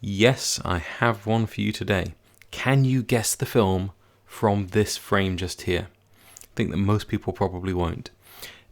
Yes, I have one for you today. Can you guess the film from this frame just here? I think that most people probably won't.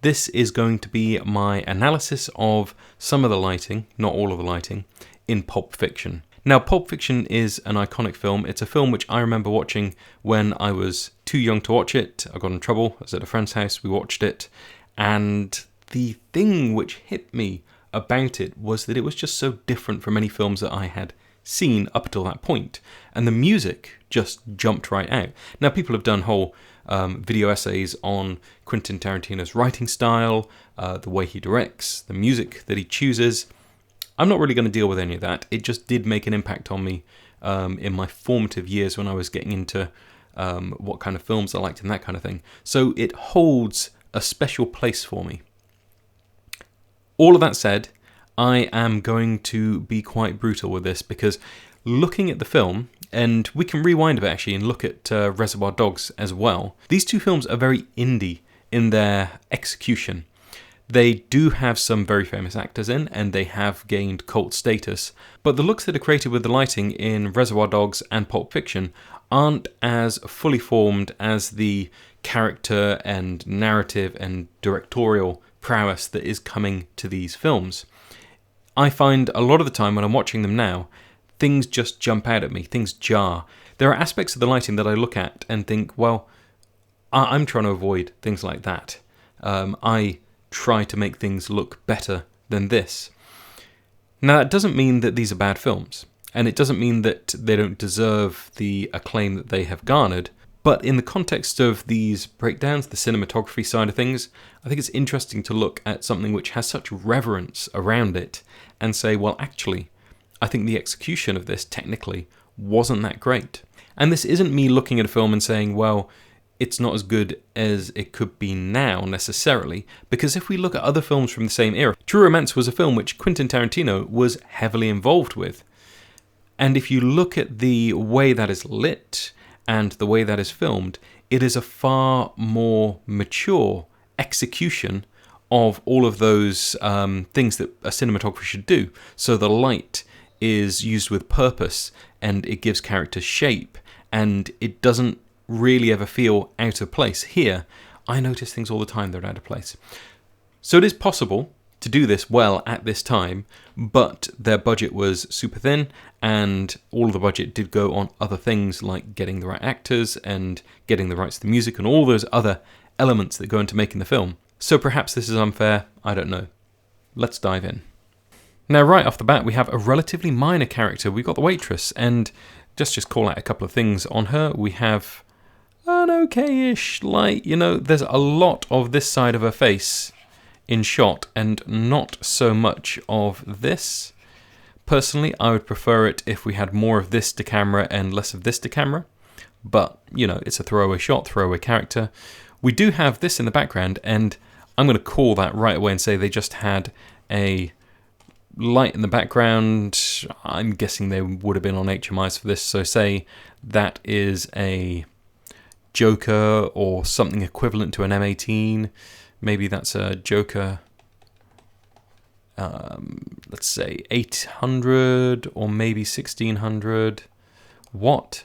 This is going to be my analysis of some of the lighting, not all of the lighting, in Pulp Fiction. Now, Pulp Fiction is an iconic film. It's a film which I remember watching when I was too young to watch it. I got in trouble. I was at a friend's house. We watched it. And the thing which hit me about it was that it was just so different from any films that I had seen up until that point. And the music just jumped right out. Now, people have done whole video essays on Quentin Tarantino's writing style, the way he directs, the music that he chooses. I'm not really going to deal with any of that. It just did make an impact on me in my formative years when I was getting into what kind of films I liked and that kind of thing. So it holds a special place for me. All of that said, I am going to be quite brutal with this because looking at the film, and we can rewind a bit actually and look at Reservoir Dogs as well. These two films are very indie in their execution. They do have some very famous actors in, and they have gained cult status, but the looks that are created with the lighting in Reservoir Dogs and Pulp Fiction aren't as fully formed as the character and narrative and directorial prowess that is coming to these films. I find a lot of the time when I'm watching them now, things just jump out at me, things jar. There are aspects of the lighting that I look at and think, well, I'm trying to avoid things like that. I try to make things look better than this. Now, that doesn't mean that these are bad films, and it doesn't mean that they don't deserve the acclaim that they have garnered, but in the context of these breakdowns, the cinematography side of things, I think it's interesting to look at something which has such reverence around it and say, well, actually, I think the execution of this technically wasn't that great. And this isn't me looking at a film and saying, well, it's not as good as it could be now necessarily, because if we look at other films from the same era, True Romance was a film which Quentin Tarantino was heavily involved with. And if you look at the way that is lit and the way that is filmed, it is a far more mature execution of all of those things that a cinematographer should do. So the light is used with purpose, and it gives characters shape, and it doesn't really ever feel out of place. Here, I notice things all the time that are out of place. So it is possible to do this well at this time, but their budget was super thin, and all of the budget did go on other things like getting the right actors and getting the rights to the music and all those other elements that go into making the film. So perhaps this is unfair, I don't know. Let's dive in. Now, right off the bat, we have a relatively minor character. We've got the waitress, and just call out a couple of things on her. We have an okay-ish light, there's a lot of this side of her face in shot and not so much of this. Personally, I would prefer it if we had more of this to camera and less of this to camera, but, it's a throwaway shot, throwaway character. We do have this in the background, and I'm going to call that right away and say they just had a light in the background. I'm guessing they would have been on HMIs for this, so say that is a Joker or something equivalent to an M18. Maybe that's a Joker, let's say 800 or maybe 1600 watt.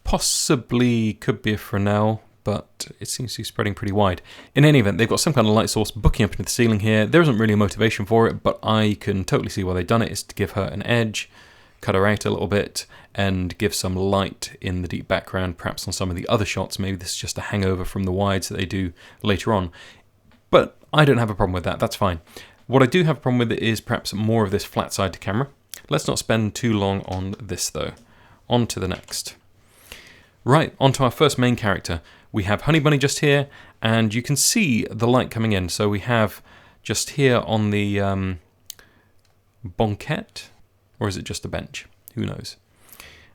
Possibly could be a Fresnel, but it seems to be spreading pretty wide. In any event, they've got some kind of light source booking up into the ceiling here. There isn't really a motivation for it, but I can totally see why they've done it. It's to give her an edge, cut her out a little bit, and give some light in the deep background, perhaps on some of the other shots. Maybe this is just a hangover from the wides that they do later on. But I don't have a problem with that, that's fine. What I do have a problem with is perhaps more of this flat side to camera. Let's not spend too long on this though. On to the next. Right, on to our first main character. We have Honeybunny just here, and you can see the light coming in. So we have just here on the banquette, or is it just a bench? Who knows?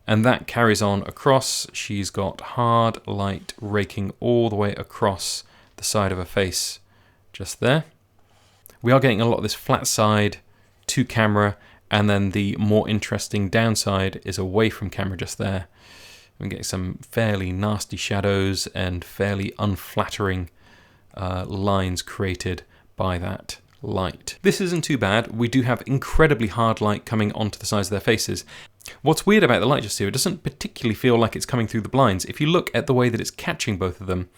And that carries on across. She's got hard light raking all the way across the side of her face, just there. We are getting a lot of this flat side to camera, and then the more interesting downside is away from camera just there. I'm getting some fairly nasty shadows and fairly unflattering lines created by that light. This isn't too bad. We do have incredibly hard light coming onto the sides of their faces. What's weird about the light just here, it doesn't particularly feel like it's coming through the blinds. If you look at the way that it's catching both of them,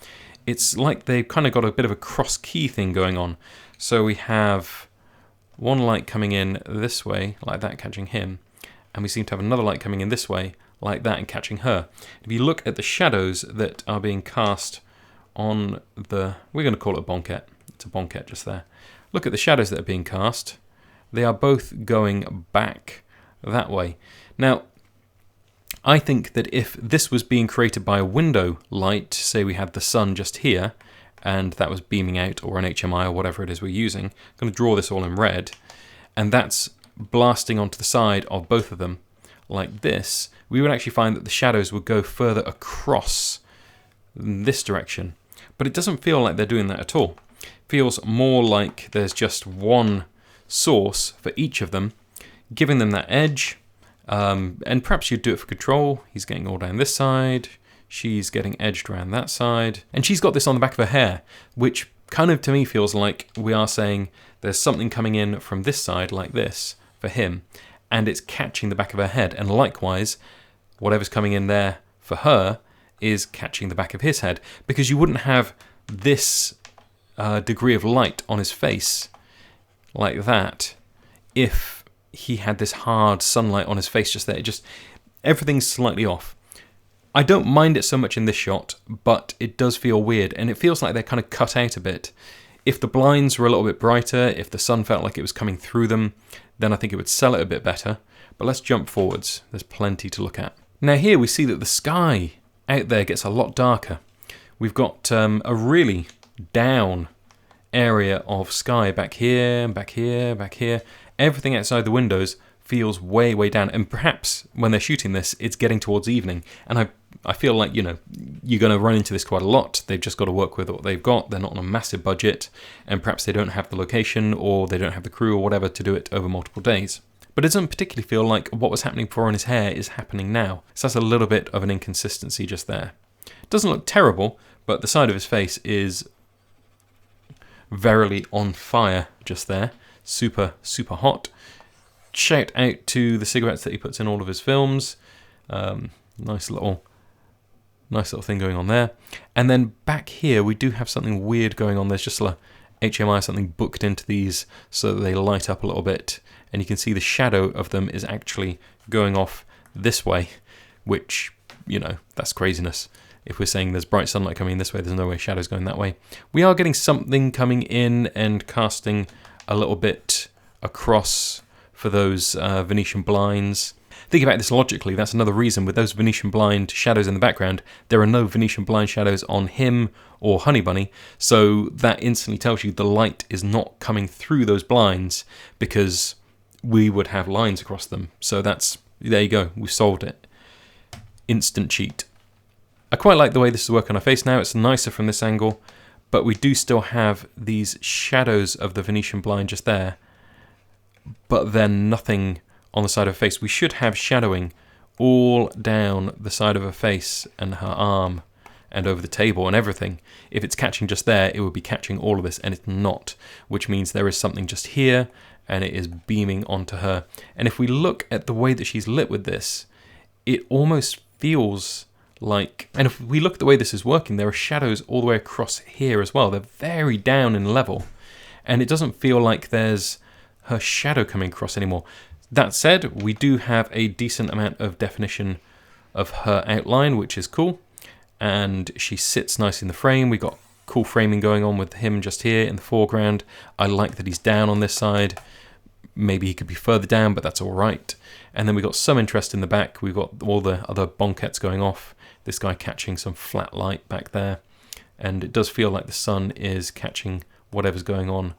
it's like they've kind of got a bit of a cross key thing going on. So we have one light coming in this way, like that, catching him, and we seem to have another light coming in this way, like that, and catching her. If you look at the shadows that are being cast on the, we're going to call it a banquette. It's a banquette just there. Look at the shadows that are being cast. They are both going back that way. Now, I think that if this was being created by a window light, say we had the sun just here, and that was beaming out, or an HMI, or whatever it is we're using, I'm going to draw this all in red, and that's blasting onto the side of both of them, like this, we would actually find that the shadows would go further across this direction. But it doesn't feel like they're doing that at all. It feels more like there's just one source for each of them, giving them that edge. And perhaps you'd do it for control. He's getting all down this side. She's getting edged around that side. And she's got this on the back of her hair, which kind of to me feels like we are saying there's something coming in from this side like this for him, and it's catching the back of her head. And likewise, whatever's coming in there for her is catching the back of his head, because you wouldn't have this degree of light on his face like that if he had this hard sunlight on his face just there. Everything's slightly off. I don't mind it so much in this shot, but it does feel weird, and it feels like they're kind of cut out a bit. If the blinds were a little bit brighter, if the sun felt like it was coming through them, then I think it would sell it a bit better. But let's jump forwards. There's plenty to look at. Now here we see that the sky out there gets a lot darker. We've got a really down area of sky back here, back here, back here. Everything outside the windows feels way, way down. And perhaps when they're shooting this, it's getting towards evening. And I feel like, you're going to run into this quite a lot. They've just got to work with what they've got. They're not on a massive budget. And perhaps they don't have the location, or they don't have the crew or whatever to do it over multiple days. But it doesn't particularly feel like what was happening before on his hair is happening now. So that's a little bit of an inconsistency just there. It doesn't look terrible, but the side of his face is verily on fire just there. Super, super hot. Shout out to the cigarettes that he puts in all of his films. Nice little thing going on there. And then back here we do have something weird going on. There's just a HMI, something booked into these so that they light up a little bit. And you can see the shadow of them is actually going off this way, which, that's craziness. If we're saying there's bright sunlight coming this way, there's no way shadow's going that way. We are getting something coming in and casting a little bit across for those Venetian blinds. Think about this logically, that's another reason with those Venetian blind shadows in the background, there are no Venetian blind shadows on him or Honeybunny, so that instantly tells you the light is not coming through those blinds because we would have lines across them. So there you go, we've solved it. Instant cheat. I quite like the way this is working on our face now. It's nicer from this angle, but we do still have these shadows of the Venetian blind just there, but then nothing on the side of her face. We should have shadowing all down the side of her face and her arm and over the table and everything. If it's catching just there, it would be catching all of this, and it's not, which means there is something just here and it is beaming onto her. And if we look at the way that she's lit with this, it almost feels like, and if we look at the way this is working, there are shadows all the way across here as well. They're very down in level, and it doesn't feel like there's her shadow coming across anymore. That said, we do have a decent amount of definition of her outline, which is cool, and she sits nice in the frame. We got cool framing going on with him just here in the foreground. I like that he's down on this side. Maybe he could be further down, but that's all right. And then we got some interest in the back. We've got all the other banquettes going off. This guy catching some flat light back there, and it does feel like the sun is catching whatever's going on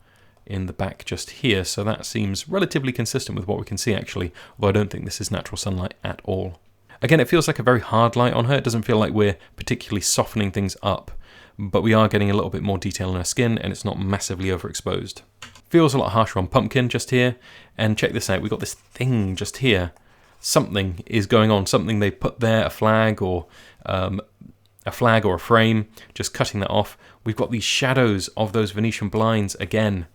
in the back just here, so that seems relatively consistent with what we can see actually, although I don't think this is natural sunlight at all. Again, it feels like a very hard light on her. It doesn't feel like we're particularly softening things up, but we are getting a little bit more detail in her skin, and it's not massively overexposed. Feels a lot harsher on Pumpkin just here, and check this out, we've got this thing just here. Something is going on, something they put there, a flag or a frame, just cutting that off. We've got these shadows of those Venetian blinds again,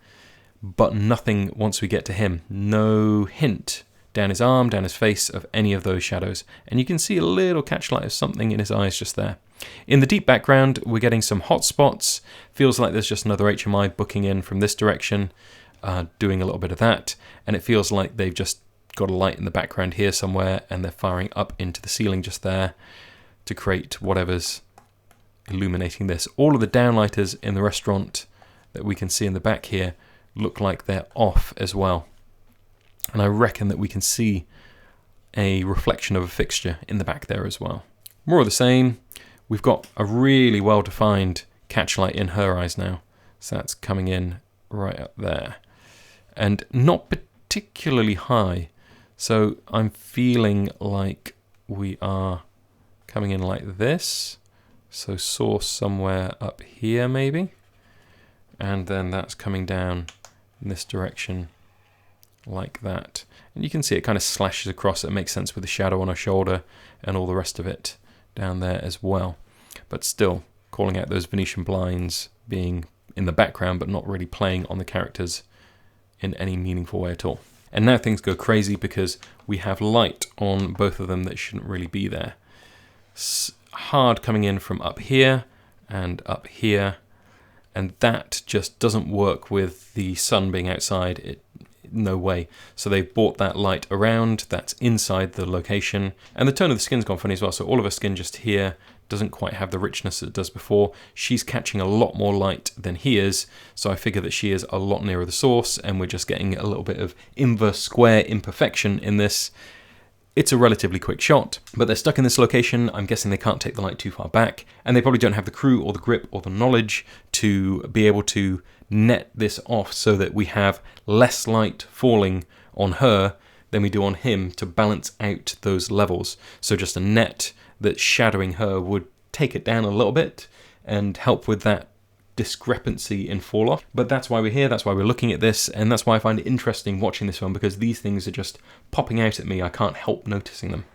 but nothing once we get to him. No hint down his arm, down his face of any of those shadows. And you can see a little catchlight of something in his eyes just there. In the deep background, we're getting some hot spots. Feels like there's just another HMI booking in from this direction, doing a little bit of that. And it feels like they've just got a light in the background here somewhere, and they're firing up into the ceiling just there to create whatever's illuminating this. All of the downlighters in the restaurant that we can see in the back here look like they're off as well. And I reckon that we can see a reflection of a fixture in the back there as well. More of the same. We've got a really well-defined catchlight in her eyes now. So that's coming in right up there. And not particularly high. So I'm feeling like we are coming in like this. So source somewhere up here maybe. And then that's coming down in this direction like that. And you can see it kind of slashes across. It makes sense with the shadow on her shoulder and all the rest of it down there as well. But still calling out those Venetian blinds being in the background but not really playing on the characters in any meaningful way at all. And now things go crazy because we have light on both of them that shouldn't really be there. Hard coming in from up here and up here, and that just doesn't work with the sun being outside. No way. So they've brought that light around, that's inside the location, and the tone of the skin's gone funny as well. So all of her skin just here doesn't quite have the richness that it does before. She's catching a lot more light than he is, so I figure that she is a lot nearer the source, and we're just getting a little bit of inverse square imperfection in this. It's a relatively quick shot, but they're stuck in this location. I'm guessing they can't take the light too far back, and they probably don't have the crew or the grip or the knowledge to be able to net this off so that we have less light falling on her than we do on him to balance out those levels. So just a net that's shadowing her would take it down a little bit and help with that discrepancy in fall off. But that's why we're here, that's why we're looking at this, and that's why I find it interesting watching this film, because these things are just popping out at me. I can't help noticing them.